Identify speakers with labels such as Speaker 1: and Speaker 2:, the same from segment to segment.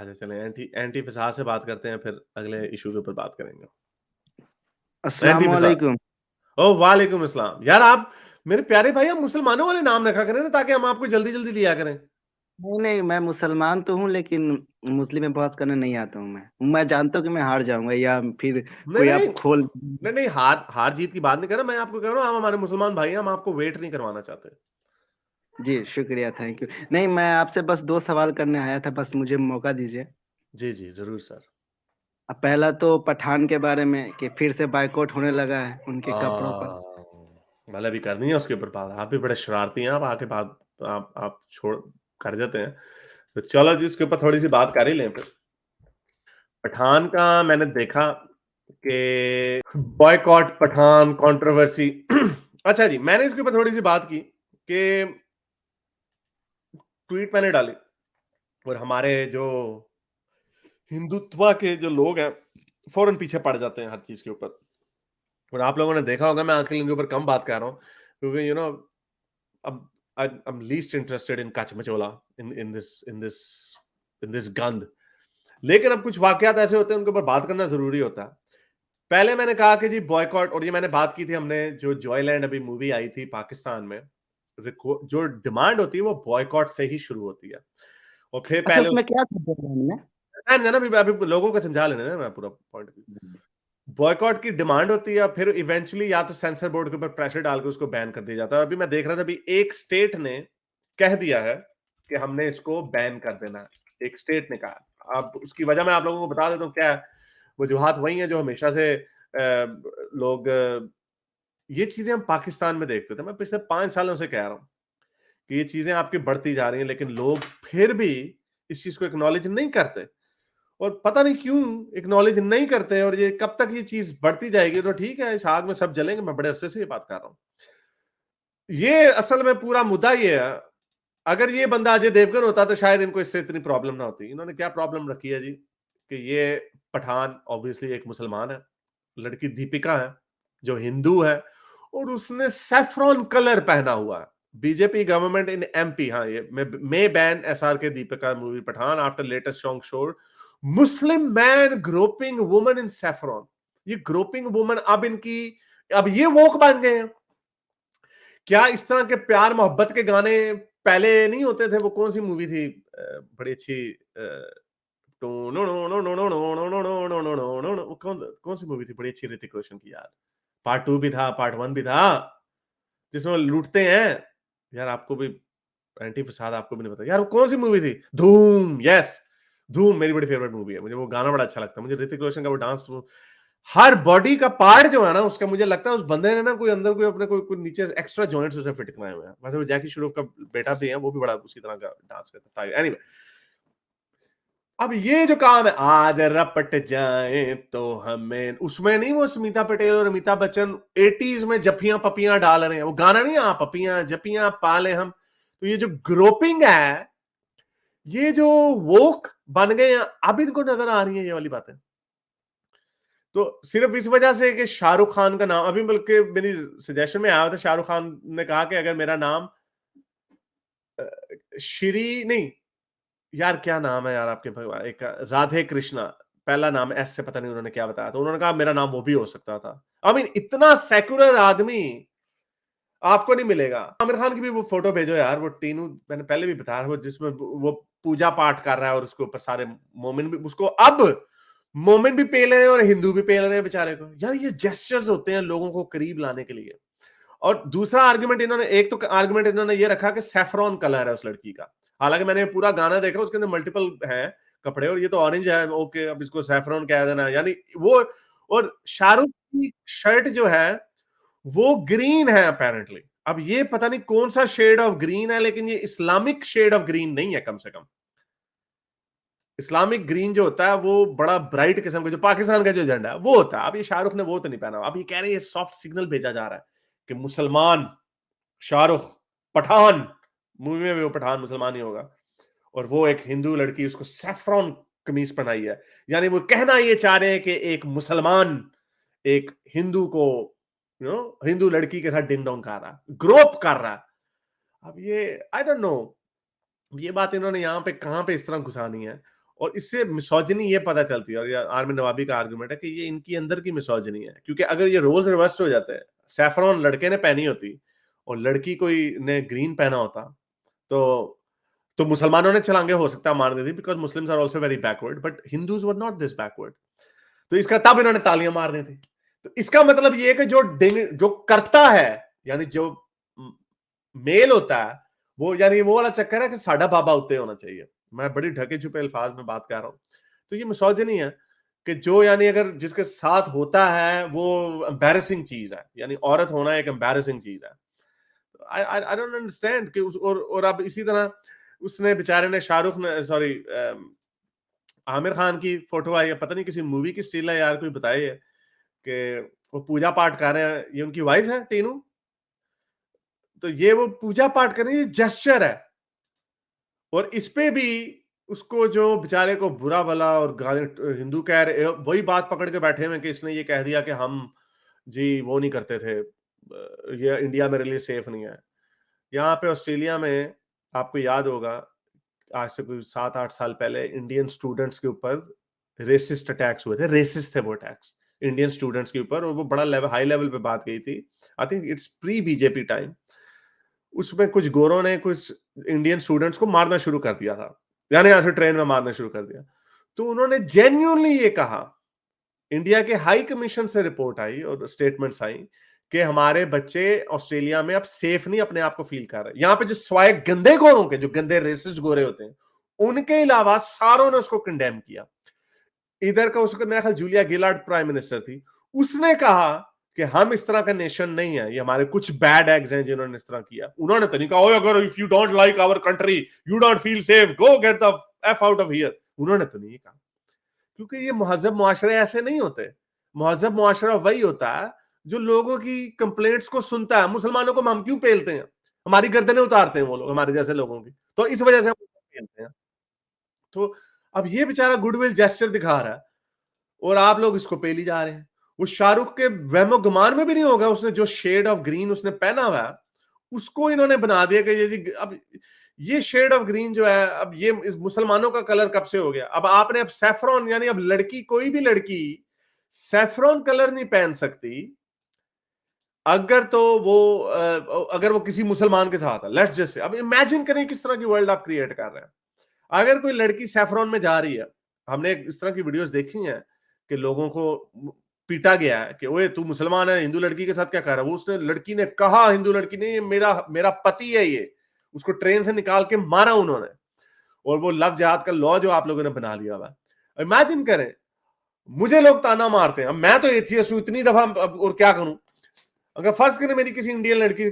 Speaker 1: अच्छा चलें anti anti फ़साद से बात करते हैं, फिर अगले इश्यू के ऊपर बात करेंगे। एंटी फ़साद।
Speaker 2: अस्सलामुअलैकुम।
Speaker 1: ओह! वालेकुम अस्सलाम। यार आप मेरे प्यारे भाई आप मुसलमानों वाले नाम रखा करें ना ताकि हम आपको जल्दी-जल्दी लिया करें।
Speaker 2: नहीं, नहीं, मैं मुसलमान तो हूँ लेकिन मुस्लिम में बहस करने नहीं आता हूँ मैं। मैं जानता हूँ कि मैं हार जाऊँगा या फिर
Speaker 1: नहीं,
Speaker 2: कोई
Speaker 1: नहीं।
Speaker 2: आप खोल
Speaker 1: नहीं, नहीं हार-जीत की बात नहीं कर रहा, मैं आपको कह रहा हूँ आप हमारे मुसलमान भाई हैं, हम आपको वेट नहीं करवाना चाहते।
Speaker 2: जी, शुक्रिया, थैंक यू। नहीं, मैं आपसे बस 2 सवाल करने आया था, बस मुझे मौका दीजिए।
Speaker 1: जी, जी, ज़रूर सर।
Speaker 2: पहला तो पठान के बारे में कि फिर से बॉयकॉट होने लगा है उनके कपड़ों पर।
Speaker 1: मतलब अभी करनी है उसके ऊपर बात। आप भी बड़े शरारती हैं, आप आके बात आप छोड़ कर देते हैं। तो चलो जी इसके ऊपर थोड़ी-सी बात कर ही लें फिर। पठान का मैंने देखा कि बॉयकॉट पठान कंट्रोवर्सी अच्छा जी, मैंने इसके ऊपर थोड़ी-सी बात की कि ट्वीट मैंने डाली और हमारे जो हिंदुत्व के जो लोग हैं, फौरन पीछे पड़ जाते हैं हर चीज़ के ऊपर। और आप लोगों ने देखा होगा मैं आजकल इनके ऊपर कम बात कर रहा हूँ क्योंकि अब I'm least interested in कचमचोला in this गंद। लेकिन अब कुछ वाकयात ऐसे होते हैं उनके ऊपर बात करना ज़रूरी होता है। पहले मैंने कहा कि जी बॉयकॉट और ये मैंने बात की थी हमने जो जॉयलैंड अभी मूवी आई थी पाकिस्तान में, जो डिमांड होती है वो बॉयकॉट से ही शुरू होती है। और फिर
Speaker 2: अच्छा,
Speaker 1: पहले
Speaker 2: उसमें क्या था प्रोग्राम में?
Speaker 1: अभी लोगों को समझा लेने दें मैं पूरा पॉइंट बॉयकॉट की डिमांड होती है फिर इवेंचुअली या तो सेंसर बोर्ड के ऊपर प्रेशर डाल के उसको बैन कर दिया जाता है। अभी मैं देख रहा था अभी एक स्टेट ने कह दिया है कि हमने इसको बैन कर देना है। एक स्टेट ने कहा। अब उसकी वजह मैं आप लोगों को बता देता हूँ क्या है। वजूहात वही है जो हमेशा से लोग ये चीजें हम पाकिस्तान में देखते थे। मैं पिछले 5 सालों से कह रहा हूँ कि ये चीजें आपकी बढ़ती जा रही हैं लेकिन लोग फिर भी इस चीज को एक्नॉलेज नहीं करते। और पता नहीं क्यों एक्नॉलेज नहीं करते और ये कब तक ये चीज बढ़ती जाएगी। तो ठीक है इस आग में सब जलेंगे, मैं बड़े अरसे से ये बात कर रहा हूँ। ये असल में पूरा मुद्दा ये है, अगर ये बंदा अजय देवगन होता तो शायद इनको इससे इतनी प्रॉब्लम ना होती। इन्होंने क्या प्रॉब्लम रखी है जी कि ये पठान ऑब्वियसली एक मुसलमान है, लड़की दीपिका है जो हिंदू है और उसने सैफ्रॉन कलर पहना हुआ है। बीजेपी गवर्नमेंट इन एमपी हाँ ये may ban SRK Deepika movie Pathaan after latest song showed Muslim man groping woman in saffron. ये ग्रोपिंग वुमन अब ये वोक बन गए हैं। क्या इस तरह के प्यार मोहब्बत के गाने पहले नहीं होते थे? वो कौन सी मूवी थी बड़ी अच्छी वो कौन कौन सी मूवी थी बड़ी अच्छी ऋतिक रोशन की यार। पार्ट 2 भी था, पार्ट 1 भी था, जिसमें लूटते हैं। यार आपको भी एंटी फसाद आपको भी नहीं पता। यार वो कौन सी मूवी थी? धूम, यस। धूम मेरी बड़ी फेवरेट मूवी है। मुझे वो गाना बड़ा अच्छा लगता है। मुझे ऋतिक रोशन का वो डांस वो हर बॉडी का पार्ट जो है ना उसका मुझे लगता है उस बंदे ने ना कोई अंदर कोई अपने कोई नीचे एक्स्ट्रा जॉइंट्स उसे फिट कराए हुए हैं। वैसे वो जैकी श्रॉफ का बेटा भी है, वो भी बड़ा उसी तरह का डांस करता है। एनीवे अब ये जो काम है आज रपट जाए तो हमें उसमें नहीं वो स्मिता पटेल और अमिताभ बच्चन 80s में जफियां पपियां डाल रहे हैं। वो गाना नहीं है पपियां जपियां पाले हम। तो ये जो ग्रोपिंग है ये जो वोक बन गए हैं अब इनको नजर आ रही है ये वाली बातें। तो सिर्फ इस वजह से कि शाहरुख खान का नाम अभी बल्कि मेरी सजेशन में आया था शाहरुख खान ने कहा कि अगर मेरा नाम श्री नहीं यार क्या नाम है यार आपके भगवान एक राधे कृष्णा पहला नाम एस से पता नहीं उन्होंने क्या बताया तो उन्होंने कहा मेरा नाम वो भी हो सकता था। आई मीन इतना सेकुलर आदमी आपको नहीं मिलेगा। आमिर खान की भी वो फोटो भेजो यार वो टीनू मैंने पहले भी बताया वो जिसमें वो पूजा पाठ कर रहा है और उसके ऊपर सारे मोमिन भी उसको अब मोमिन भी पे ले रहे हैं और हिंदू भी पे ले रहे हैं बेचारे को। यार ये जेस्चर्स होते हैं लोगों को करीब लाने के लिए। और दूसरा आर्गुमेंट इन्होंने एक तो आर्गुमेंट इन्होंने ये रखा कि सैफरॉन कलर है उस लड़की का। हालांकि मैंने पूरा गाना देखा उसके अंदर मल्टीपल है कपड़े और ये तो ऑरेंज है ओके अब इसको सैफरॉन कह देना यानी वो। और शाहरुख की शर्ट जो है वो ग्रीन है अपेरेंटली। अब ये पता नहीं कौन सा शेड ऑफ ग्रीन है लेकिन ये इस्लामिक शेड ऑफ ग्रीन नहीं है कम से कम। इस्लामिक ग्रीन जो होता है वो बड़ा ब्राइट किस्म का जो पाकिस्तान का जो झंडा है वो होता है। अब ये शाहरुख ने वो तो नहीं पहना। अब ये कह रहे हैं सॉफ्ट सिग्नल भेजा जा रहा है कि मुसलमान शाहरुख पठान मूवी में भी वो पठान मुसलमान ही होगा और वो एक हिंदू लड़की उसको सैफ्रॉन कमीज पहनाई है। यानी वो कहना ये चाह रहे हैं कि एक मुसलमान एक हिंदू को हिंदू लड़की के साथ डिंग डोंग कर रहा है ग्रोप कर रहा है। अब ये आई डोंट नो ये बात इन्होंने यहाँ पे कहाँ पे इस तरह घुसानी है। और इससे मिसोजिनी ये पता चलती है, और ये आर्मी नवाबी का आर्गुमेंट है कि ये इनकी अंदर की मिसोजिनी है, क्योंकि अगर ये रोल्स रिवर्स हो जाते हैं, सैफरॉन लड़के ने पहनी होती और लड़की कोई ने ग्रीन पहना होता, तो मुसलमानों ने छलांगे हो सकता है मार दी थी, because Muslims are also very backward, but Hindus were not this backward. तो इसका तब इन्होंने तालियां मार दी थी। तो इसका मतलब ये है कि जो करता है, यानी जो मेल होता है, वो यानी वो वाला चक्कर है कि साडा बाबा उत्ते होना चाहिए। मैं बड़ी ढके छुपे अल्फाज में बात कर रहा हूं। तो ये मिसोजिनी है कि जो यानी अगर जिसके साथ होता है वो एम्बैरेसिंग चीज है, यानी औरत होना एक एम्बैरेसिंग चीज है। आई डोंट अंडरस्टैंड कि और अब इसी तरह उसने बेचारे ने शाहरुख ने, सॉरी, आमिर खान की फोटो आई है, पता नहीं किसी मूवी की स्टिल है यार, कोई बताए है कि वो पूजा पाठ कर रहे हैं, ये उनकी वाइफ है टीनू, तो ये वो पूजा पाठ कर रही है, जेस्चर है। और इस पे भी उसको जो बेचारे को बुरा भला और गाली हिंदू कह रहे, वही बात पकड़ के बैठे हुए कि इसने ये कह दिया कि हम जी वो नहीं करते थे, ये इंडिया मेरे लिए सेफ नहीं है। यहाँ पे ऑस्ट्रेलिया में आपको याद होगा, आज से कोई 7-8 साल पहले इंडियन स्टूडेंट्स के ऊपर रेसिस्ट अटैक्स हुए थे, रेसिस्ट थे वो अटैक्स इंडियन स्टूडेंट्स के ऊपर, और वो बड़ा लेवल, हाई लेवल पे बात गई थी। I think it's pre BJP time. उसमें कुछ गोरों ने कुछ इंडियन स्टूडेंट्स को मारना शुरू कर दिया था, यानी यहाँ से ट्रेन में मारना शुरू कर दिया। तो उन्होंने जेन्युइनली ये कहा, इंडिया के हाई कमीशन से रिपोर्ट आई और स्टेटमेंट्स आई कि हमारे बच्चे ऑस्ट्रेलिया में अब सेफ नहीं अपने आप को फील कर रहे। यहाँ पे जो स्वाय गंदे गोरों के, जो गंदे रेसिस्ट गोरे होते हैं, उनके अलावा सारों ने उसको कंडेम किया। इधर का उसको मेरा ख्याल जूलिया गिलार्ड प्राइम मिनिस्टर थी, उसने कहा कि हम इस तरह का नेशन नहीं है, ये हमारे कुछ बैड एग्स हैं जिन्होंने इस तरह किया। उन्होंने तो नहीं कहा, अगर if you don't like our country, you don't feel safe, go get the F out of here. उन्होंने तो नहीं कहा, क्योंकि ये महजब मुआशरे ऐसे नहीं होते। महजब मुआशरा वही होता है जो लोगों की कंप्लेंट्स को सुनता है। मुसलमानों को हम क्यों पेलते हैं, हमारी गर्दनें उतारते हैं वो लोग, हमारे जैसे लोगों की, तो इस वजह से हम पेलते हैं। तो अब ये बेचारा गुडविल जेस्चर दिखा रहा है और आप लोग इसको पेली जा रहे हैं। वो शाहरुख के वहमो गुमान में भी नहीं होगा, उसने जो शेड ऑफ ग्रीन उसने पहना हुआ है, उसको इन्होंने बना दिया कि ये जी, अब ये शेड ऑफ ग्रीन जो है, अब ये इस मुसलमानों का कलर कब से हो गया। अब आपने अब सैफरॉन, यानी अब लड़की, कोई भी लड़की सैफरॉन कलर नहीं पहन सकती अगर तो वो अगर वो किसी मुसलमान के साथ है, लेट्स जस्ट से। अब इमेजिन करें किस तरह की वर्ल्ड आप क्रिएट कर रहे हैं। अगर कोई लड़की सैफरॉन में जा रही है, हमने इस तरह की वीडियोस देखी हैं कि लोगों को पीटा गया है कि ओए तू मुसलमान है, हिंदू लड़की के साथ क्या कर रहा है। वो उसने, लड़की ने कहा, हिंदू लड़की ने, ये मेरा मेरा पति है, ये उसको ट्रेन से निकाल के मारा उन्होंने। और वो लव जिहाद का लॉ जो आप लोगों ने बना लिया हुआ, इमेजिन करें। मुझे लोग ताना मारते हैं, अब मैं तो एथियस्ट हूं इतनी दफा, और क्या करूं। अगर फर्ज करें मेरी किसी इंडियन लड़की,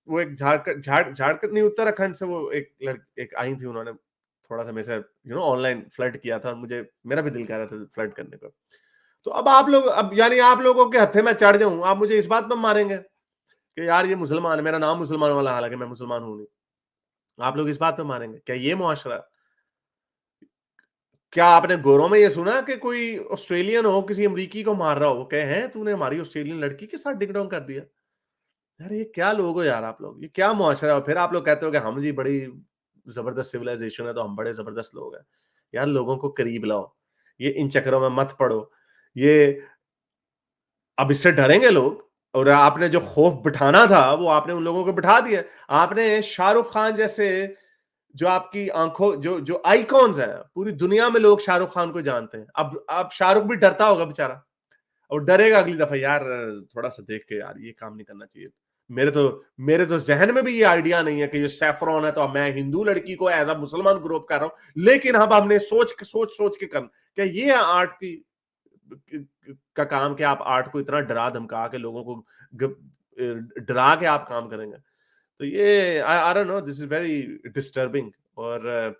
Speaker 1: वो एक झारखंड नहीं, उत्तराखंड से वो एक आई थी, उन्होंने थोड़ा सा मेरे से ऑनलाइन फ्लर्ट किया था, मुझे मेरा भी दिल कर रहा था फ्लर्ट करने को। तो अब आप लोग, अब यानी आप लोगों के हत्थे में चढ़ जाऊं, आप मुझे इस बात पर मारेंगे कि यार ये मुसलमान है, मेरा नाम मुसलमान वाला, हालांकि मैं मुसलमान हूं नहीं। आप लोग इस बात पे मारेंगे क्या ये मुआशरा। क्या आपने गोरों में ये सुना कि कोई ऑस्ट्रेलियन हो किसी अमरीकी को मार रहा हो, कहे हैं तूने हमारी ऑस्ट्रेलियन लड़की के साथ डिंग डोंग कर दिया। यार ये क्या लोग हो यार आप लोग, ये क्या मुआशरा है। फिर आप लोग कहते हो कि हम जी बड़ी जबरदस्त सिविलाइजेशन है तो हम बड़े जबरदस्त लोग हैं। यार लोगों को करीब लाओ, ये इन चक्करों में मत पड़ो। ये अब इससे डरेंगे लोग, और आपने जो खौफ बिठाना था वो आपने उन लोगों को बिठा दिया। आपने शाहरुख खान जैसे, जो आपकी आंखों, जो आइकॉन्स हैं, पूरी दुनिया में लोग शाहरुख खान को जानते हैं। अब शाहरुख भी डरता होगा बेचारा, और डरेगा अगली दफा, यार थोड़ा सा देख के यार ये काम नहीं करना चाहिए। मेरे तो जहन में भी ये आइडिया नहीं है कि ये सैफरॉन है तो मैं हिंदू लड़की को एज अ मुसलमान ग्रुप कर रहा हूं। लेकिन अब हमने सोच के कर, क्या ये आर्ट की का काम कि आप आर्ट को इतना डरा धमका के लोगों को डरा के आप काम करेंगे। तो ये I don't know, this is very disturbing. और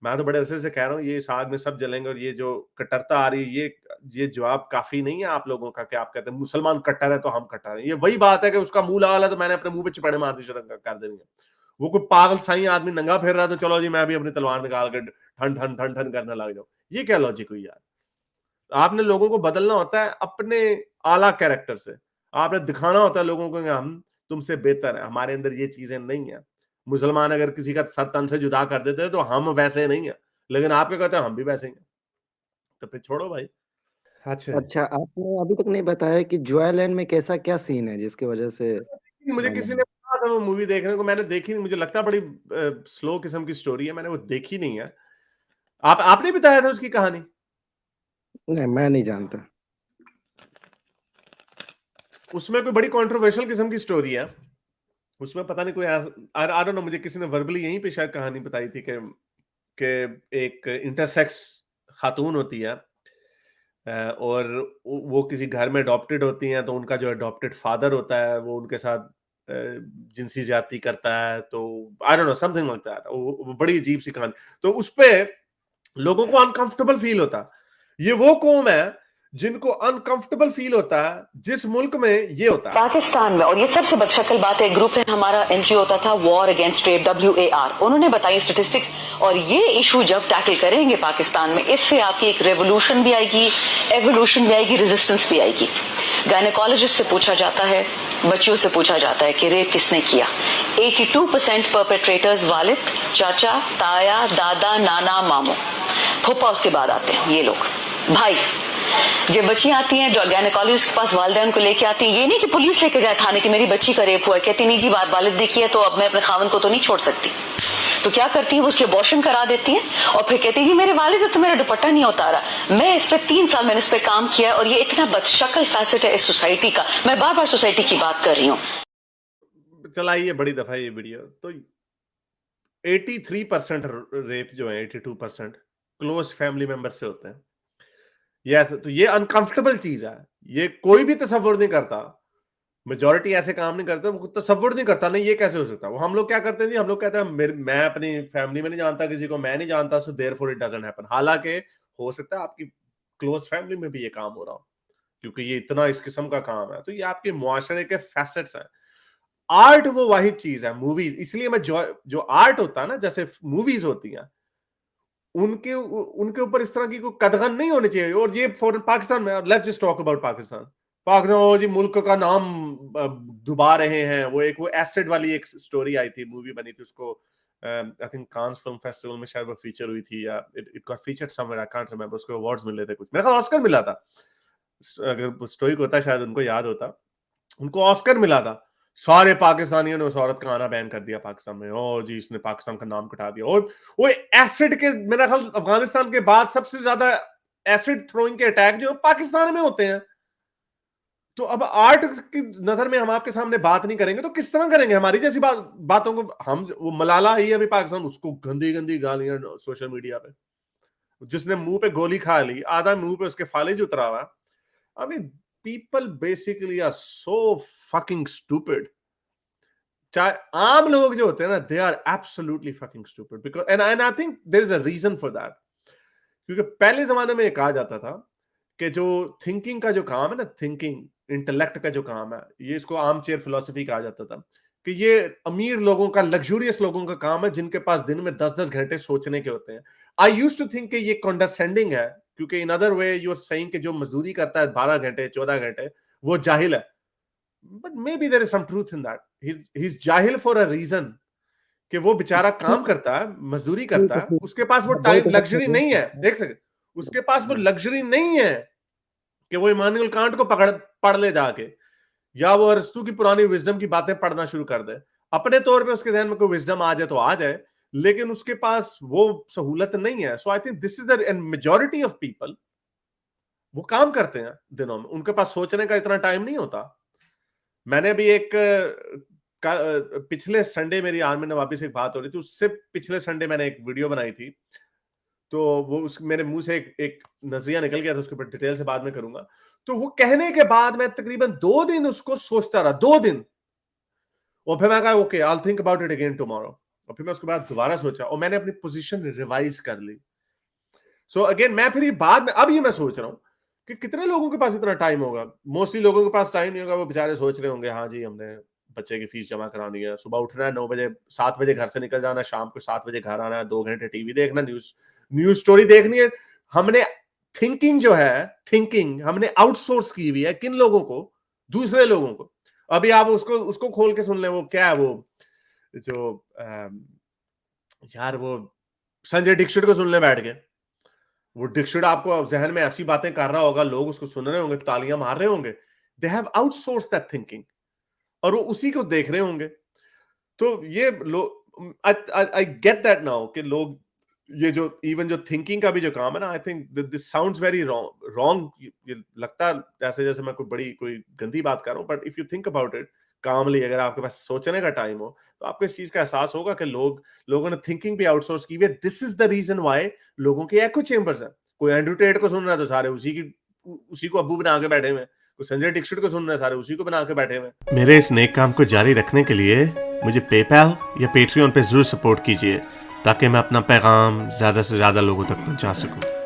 Speaker 1: मैं तो बड़े अरसे से कह रहा हूँ ये इस आग में सब जलेंगे। और ये जो कट्टरता आ रही है, ये जवाब काफी नहीं है आप लोगों का कि आप कहते हैं मुसलमान कट्टर है तो हम कट्टर हैं। ये वही बात है कि उसका मुंह लगा तो मैंने अपने मुंह पे चपेड़े मार दी शुरू कर देनी है। वो कोई पागल साई आदमी नंगा फिर रहा तो चलो जी मैं भी अपनी तलवार निकाल के ठन ठन ठन ठन करने लग जाऊं। ये क्या लॉजिक हुई यार। आपने लोगों को बदलना होता है अपने आला कैरेक्टर से। आपने दिखाना होता है लोगों को कि हम तुमसे बेहतर है, हमारे अंदर ये चीजें नहीं है। मुसलमान अगर किसी का सर तन से जुदा कर देते हैं तो हम वैसे नहीं है। लेकिन आपके कहते हैं हम भी वैसे ही हैं, तो फिर छोड़ो भाई। अच्छा,
Speaker 2: अच्छा, आपने अभी तक नहीं बताया कि जॉयलैंड में कैसा क्या सीन है जिसकी वजह से
Speaker 1: मुझे किसी ने
Speaker 2: मैंने
Speaker 1: कहा था वो मूवी देखने को, मैंने देखी नहीं, मुझे लगता है बड़ी स्लो किस्म की स्टोरी है, मैंने वो देखी नहीं है। आपने बताया था उसकी कहानी?
Speaker 2: नहीं, मैं नहीं जानता।
Speaker 1: उसमें कोई बड़ी कंट्रोवर्शियल किस्म की स्टोरी है। उसमें पता नहीं कोई आई डोंट नो, मुझे किसी ने वर्बली यहीं पे शायद कहानी बताई थी कि एक इंटरसेक्स खातून होती है, और वो किसी घर में अडॉप्टेड होती हैं, तो उनका जो अडॉप्टेड फादर होता है वो उनके साथ जिनसी ज्यादती करता है, तो I don't know something like that. वो बड़ी अजीब सी कहानी। तो उस पे लोगों को अनकंफर्टेबल फील होता है। ये वो कौम है जिनको अनकंफर्टेबल फील होता है जिस मुल्क में ये होता है,
Speaker 3: पाकिस्तान में। और ये सबसे बदशक्ल बात है, ग्रुप है हमारा, एनजीओ होता था वॉर अगेंस्ट रेप, WAR, उन्होंने बताई स्टेटिस्टिक्स। और ये इशू जब टैकल करेंगे पाकिस्तान में, इससे आपकी एक रेवोल्यूशन भी आएगी, एवोल्यूशन भी आएगी, रेजिस्टेंस भी आएगी। गायनेकोलॉजिस्ट से पूछा जाता है, बच्चियों से पूछा जाता है कि रेप किसने किया, 82% परपेट्रेटर्स वालिद, चाचा, ताया, दादा, नाना, मामू, फूफा उसके बाद आते हैं ये लोग। भाई जब बच्चियां आती हैं गायनेकोलॉजिस्ट के पास, वालिदैन को लेके आती हैं, ये नहीं कि पुलिस लेके जाए थाने कि मेरी बच्ची का रेप हुआ है, कहती नहीं जी बात वालिद ने की है तो अब मैं अपने खावन को तो नहीं छोड़ सकती। तो क्या करती है, वो उसकी अबॉर्शन करा देती है और फिर कहती है जी मेरे वालिद तो मेरा दुपट्टा नहीं उतारा। मैं इस पे 3 साल मैंने इस पे काम किया और ये इतना बदशक्ल फैसेट है इस सोसाइटी का। मैं बार बार सोसाइटी की बात कर रही हूँ।
Speaker 1: चलाइए बड़ी दफा ये वीडियो। तो 83% रेप जो है, 82% क्लोज फैमिली मेंबर से होते हैं। यस, तो ये अनकंफर्टेबल चीज है, ये कोई भी तसव्वुर नहीं करता। मेजोरिटी ऐसे काम नहीं करते, वो तसव्वुर नहीं करता, नहीं ये कैसे हो सकता। वो हम लोग क्या करते हैं जी, हम लोग कहते हैं मैं अपनी फैमिली में नहीं जानता किसी को, मैं नहीं जानता, so therefore it doesn't happen. हालांकि हो सकता है आपकी क्लोज फैमिली में भी ये काम हो रहा हो, क्योंकि ये इतना इस किस्म का काम है। तो ये आपके मुआशरे के फैसेट्स हैं। आर्ट वो वाहिद चीज है, मूवीज, इसलिए मैं जो आर्ट होता है ना, जैसे मूवीज होती हैं, उनके उनके ऊपर इस तरह की कोई कदगन नहीं होनी चाहिए। और ये फॉरन पाकिस्तान में, let's just talk about Pakistan. Pakistan वो जी मुल्क का नाम डुबा रहे हैं। वो एसिड वाली एक स्टोरी आई थी, मूवी बनी थी, उसको I think Cannes film festival में शायद वो फीचर हुई थी, या it got featured somewhere, I can't remember. उसको अवार्ड्स मिले थे कुछ, मेरे ख्याल ऑस्कर मिला था। अगर स्टोरी को होता शायद उनको याद होता, उनको ऑस्कर मिला था। सारे पाकिस्तानियों ने उस औरत का आना बैन कर दिया पाकिस्तान में। ओ जी इसने पाकिस्तान का नाम कटा दिया। और वो एसिड के, मेरा ख्याल अफगानिस्तान के बाद सबसे ज्यादा एसिड थ्रोइंग के अटैक जो पाकिस्तान में होते हैं। तो अब आर्ट की नजर में हम आपके सामने बात नहीं करेंगे तो किस तरह करेंगे? हमारी जैसी बातों को हम, वो मलाला आई है अभी पाकिस्तान, उसको गंदी गंदी गालियां सोशल मीडिया पे, जिसने मुंह पे गोली खा ली, आधा मुंह पे उसके फालिज उतरा हुआ। I mean people basically are so fucking stupid. चाहे आम लोग जो होते हैं ना, they are absolutely fucking stupid, because and I think there is a reason for that. क्योंकि पहले जमाने में ये कहा जाता था कि जो थिंकिंग का जो काम है ना, थिंकिंग इंटेलेक्ट का जो काम है, ये इसको आर्म चेयर फिलोसफी कहा जाता था, कि ये अमीर लोगों का, लग्जूरियस लोगों का काम है, जिनके पास दिन में 10-10 घंटे सोचने के होते हैं। आई यूज्ड टू थिंक कि ये कंडरस्टैंडिंग है, क्योंकि in other way you are saying कि जो मजदूरी करता है 12 घंटे 14 घंटे, वो जाहिल है। But may be there is some truth in that. He is जाहिल फॉर अ रीजन, कि वो बेचारा काम करता है, मजदूरी
Speaker 2: ठीक
Speaker 1: करता
Speaker 2: है,
Speaker 1: है,
Speaker 2: ठीक
Speaker 1: उसके पास वो
Speaker 2: है, बहुत
Speaker 1: टाइम,
Speaker 2: अच्छा
Speaker 1: लग्जरी नहीं है।
Speaker 2: है।
Speaker 1: एक सेकंड, उसके पास वो
Speaker 2: हाँ।
Speaker 1: लग्जरी नहीं है कि वो इमानुएल कांट को पढ़ ले जाके, या वो अरस्तू की पुरानी विजडम की बातें पढ़ना शुरू कर दे। अपने तौर पे उसके जहन में कोई विजडम आ जाए तो आ जाए, लेकिन उसके पास वो सहूलत नहीं है। So I think this is the majority of people, वो काम करते हैं दिनों में, उनके पास सोचने का इतना टाइम नहीं होता। मैंने अभी पिछले संडे मेरी आर्मी नवाबी से एक बात हो रही थी, उससे पिछले संडे मैंने एक वीडियो बनाई थी, तो वो उस मेरे मुंह से एक नजरिया निकल गया था, उसके ऊपर डिटेल से बाद में करूंगा। तो वो कहने के बाद मैं तकरीबन 2 दिन उसको सोचता रहा, 2 दिन। और फिर मैं कहा okay, I think about it again tomorrow. और फिर मैं उसके बाद दोबारा सोचा और मैंने अपनी पोजीशन रिवाइज कर ली। सो अगेन मैं फिर ये बाद में, अब ये मैं सोच रहा हूँ कि कितने लोगों के पास इतना टाइम होगा। मोस्टली लोगों के पास टाइम नहीं होगा, वो बेचारे सोच रहे होंगे हाँ जी हमने बच्चे की फीस जमा करानी है, सुबह उठना है 9 बजे, 7 बजे घर से निकल जाना है, शाम को 7 बजे घर आना है, 2 घंटे टीवी देखना, न्यूज स्टोरी देखनी है। हमने थिंकिंग जो है, थिंकिंग हमने आउटसोर्स की हुई है किन लोगों को? दूसरे लोगों को। अभी आप उसको उसको खोल के सुन ले, वो क्या है वो जो यार वो संजय दीक्षित को सुनने बैठ गए। वो दीक्षित आपको जहन में ऐसी बातें कर रहा होगा, लोग उसको सुन रहे होंगे, तालियां मार रहे होंगे। They have outsource that thinking और वो उसी को देख रहे होंगे। तो ये लोग आई गेट दैट नाउ कि लोग ये जो इवन जो थिंकिंग का भी जो काम है ना, आई think this sounds very wrong. ये लगता है ऐसे जैसे मैं कोई गंदी बात कर रहा हूँ, but if you think about it calmly, अगर आपके पास सोचने का टाइम हो तो आपको इस चीज का एहसास होगा कि लोगों ने थिंकिंग भी आउटसोर्स की हुई है। This is the reason why लोगों के एको चेंबर्स हैं। कोई एंड्रू टेट को सुन रहा है तो सारे उसी को अब्बू बना के बैठे हुए हैं। कोई संजय दीक्षित को सुन रहे हैं, सारे उसी को बना के बैठे हुए हैं। मेरे इस नेक काम को जारी रखने के लिए मुझे पेपैल या पेट्रियन पे जरूर सपोर्ट कीजिए ताकि मैं अपना पैगाम ज्यादा से ज्यादा लोगों तक पहुंचा सकूं।